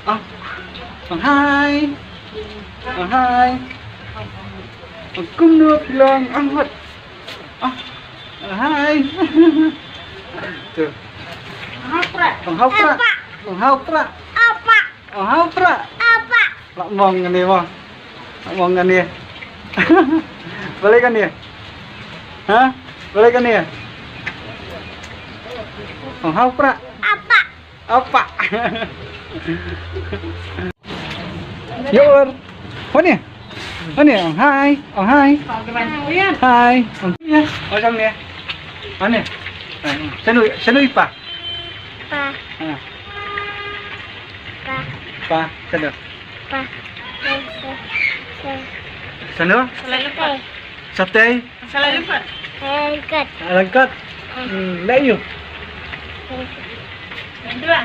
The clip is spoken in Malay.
Bằng hai. Bằng hai. Bằng cung nước lương ăn hết. Bằng hai. Tuh. Bằng hau pra. Bằng hau pra. Bằng hau pra. Lak mong kan dia, Bang. Lak mong kan dia. Boleh kan dia? Hah? Boleh kan dia? Bằng hau pra. Apa? Yuk, mana? Mana? Hai, hai. Hai. Ở trong nè. Mana? Sanu ipa. Pa, sanu. Sanu? Sate. Lengkap. Lấy you. Belah.